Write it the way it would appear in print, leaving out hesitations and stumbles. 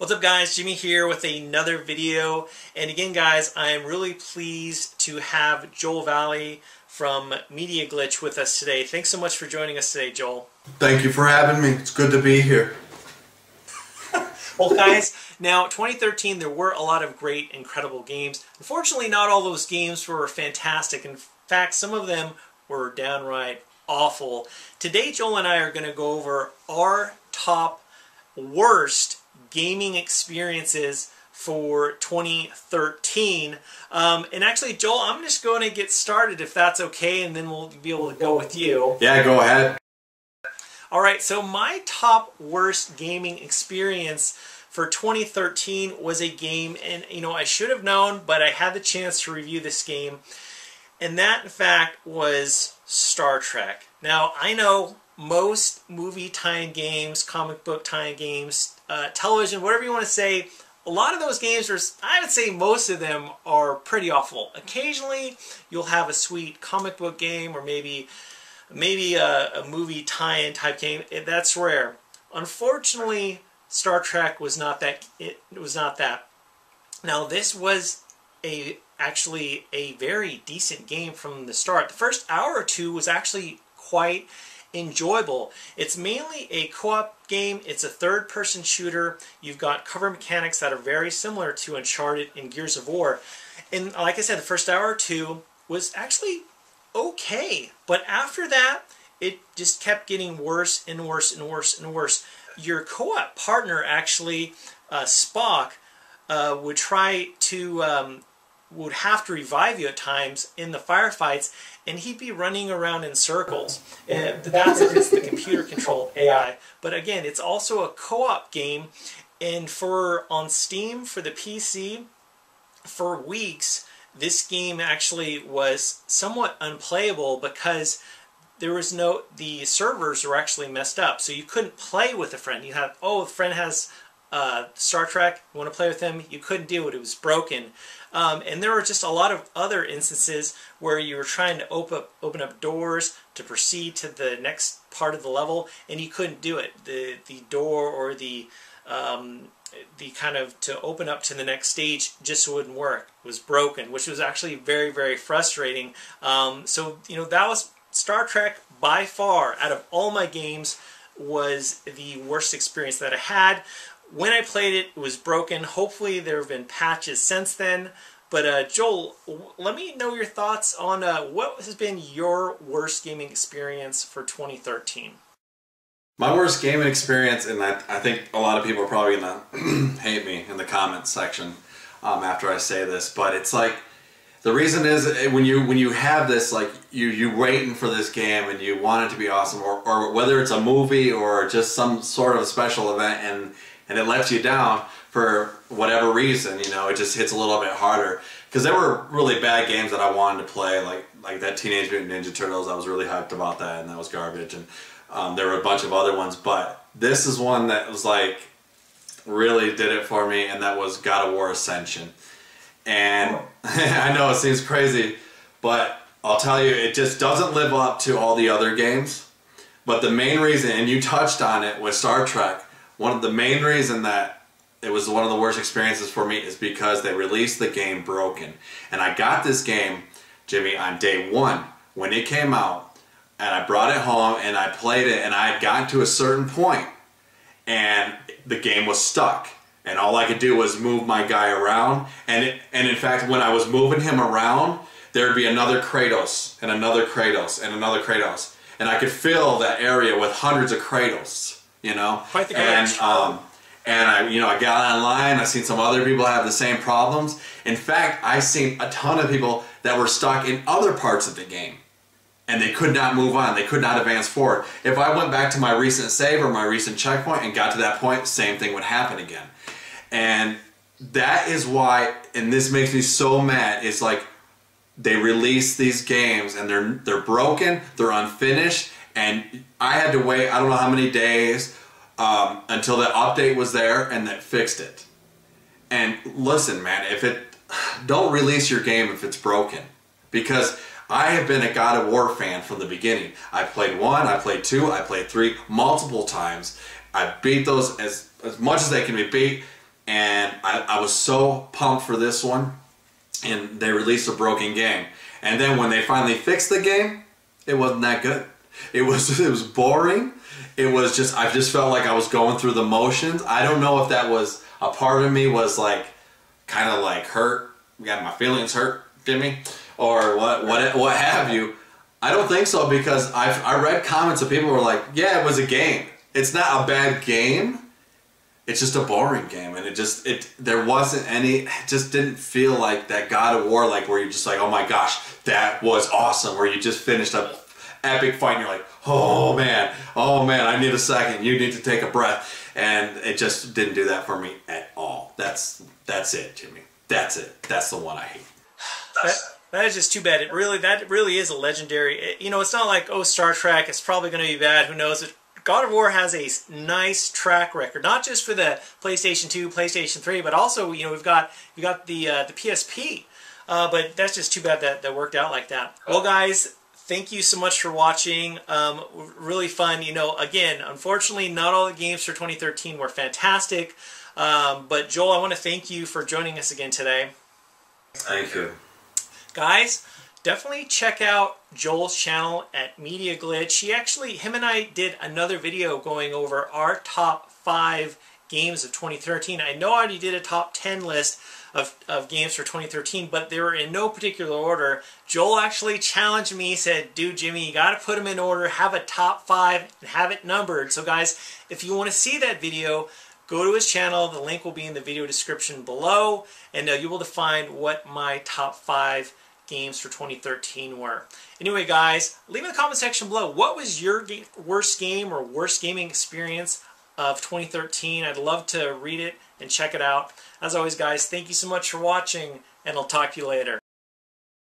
What's up guys, Jimmy here with another video, and again guys, I am really pleased to have Joel Valley from Media Glitch with us today. Thanks so much for joining us today, Joel. Thank you for having me. It's good to be here. Well guys, now 2013 there were a lot of great, incredible games. Unfortunately, not all those games were fantastic. In fact, some of them were downright awful. Today Joel and I are going to go over our top worst gaming experiences for 2013. And actually, Joel, I'm just going to get started if that's okay, and then we'll be able to go with you. Yeah, go ahead. Alright, so my top worst gaming experience for 2013 was a game, and you know, I should have known, but I had the chance to review this game, and that in fact was Star Trek. Now, I know most movie tie-in games, comic book tie-in games, television, whatever you want to say, a lot of those games are, I would say most of them are pretty awful. Occasionally you'll have a sweet comic book game or maybe a movie tie-in type game. That's rare. Unfortunately, Star Trek was not that. It was not that. Now this was actually a very decent game from the start. The first hour or two was actually quite enjoyable. It's mainly a co-op game. It's a third-person shooter. You've got cover mechanics that are very similar to Uncharted and Gears of War. And like I said, the first hour or two was actually okay. But after that, it just kept getting worse and worse and worse and worse. Your co-op partner, actually, Spock, would try to would have to revive you at times in the firefights, and he'd be running around in circles. That's if it's the computer-controlled AI. But again, it's also a co-op game, and on Steam, for the PC, for weeks, this game actually was somewhat unplayable because there was the servers were actually messed up, so you couldn't play with a friend. You have, oh, a friend has Star Trek, you want to play with him, you couldn't do it, it was broken. And there were just a lot of other instances where you were trying to open up doors to proceed to the next part of the level, and you couldn't do it. The door or the kind of to open up to the next stage just wouldn't work. It was broken, which was actually very, very frustrating. So, you know, that was Star Trek by far, out of all my games, was the worst experience that I had. When I played it, it was broken. Hopefully there have been patches since then. But Joel, let me know your thoughts on what has been your worst gaming experience for 2013. My worst gaming experience, and I think a lot of people are probably going to hate me in the comments section after I say this, but it's like, the reason is when you have this, like, you're waiting for this game and you want it to be awesome, or whether it's a movie or just some sort of special event, and it lets you down for whatever reason, you know, it just hits a little bit harder. Because there were really bad games that I wanted to play, like that Teenage Mutant Ninja Turtles. I was really hyped about that, and that was garbage. And there were a bunch of other ones, but this is one that was like really did it for me, and that was God of War Ascension. And I know it seems crazy, but I'll tell you, it just doesn't live up to all the other games. But the main reason, and you touched on it with Star Trek, one of the main reason that it was one of the worst experiences for me is because they released the game broken. And I got this game, Jimmy, on day one when it came out, and I brought it home and I played it, and I had gotten to a certain point and the game was stuck. And all I could do was move my guy around, and in fact, when I was moving him around, there'd be another Kratos, and another Kratos, and another Kratos. And I could fill that area with hundreds of Kratos, you know? Quite the and I got online, I seen some other people have the same problems. In fact, I seen a ton of people that were stuck in other parts of the game, and they could not move on, they could not advance forward. If I went back to my recent save or my recent checkpoint and got to that point, same thing would happen again. And that is why, and this makes me so mad, it's like they release these games and they're broken, they're unfinished, and I had to wait I don't know how many days until the update was there and that fixed it. And listen, man, don't release your game if it's broken, because I have been a God of War fan from the beginning. I played 1, I played 2, I played 3 multiple times. I beat those as much as they can be beat. and I was so pumped for this one, and they released a broken game. And then when they finally fixed the game, it wasn't that good. It was boring. It was just, I just felt like I was going through the motions. I don't know if that was, a part of me was like, kind of like hurt, got my feelings hurt, Jimmy, or what have you. I don't think so, because I read comments of people who were like, yeah, it was a game. It's not a bad game. It's just a boring game, and there wasn't any, it just didn't feel like that God of War, like where you're just like, oh my gosh, that was awesome, where you just finished a epic fight and you're like, oh man, I need a second, you need to take a breath, and it just didn't do that for me at all. That's it, Jimmy. That's it. That's the one I hate. That is just too bad. That really is a legendary. You know, it's not like, oh, Star Trek, it's probably going to be bad. Who knows? God of War has a nice track record, not just for the PlayStation 2, PlayStation 3, but also, you know, we've got the PSP. But that's just too bad that worked out like that. Well, guys, thank you so much for watching. Really fun. You know, again, unfortunately, not all the games for 2013 were fantastic. But Joel, I want to thank you for joining us again today. Thank you. Guys, definitely check out Joel's channel at Media Glitch. Him and I did another video going over our top 5 games of 2013. I know I already did a top 10 list of games for 2013, but they were in no particular order. Joel actually challenged me, said, dude, Jimmy, you got to put them in order, have a top 5, and have it numbered. So guys, if you want to see that video, go to his channel. The link will be in the video description below, and you'll be able to find what my top 5 games for 2013 were. Anyway, guys, leave in the comment section below, what was your worst game or worst gaming experience of 2013? I'd love to read it and check it out. As always, guys, thank you so much for watching, and I'll talk to you later.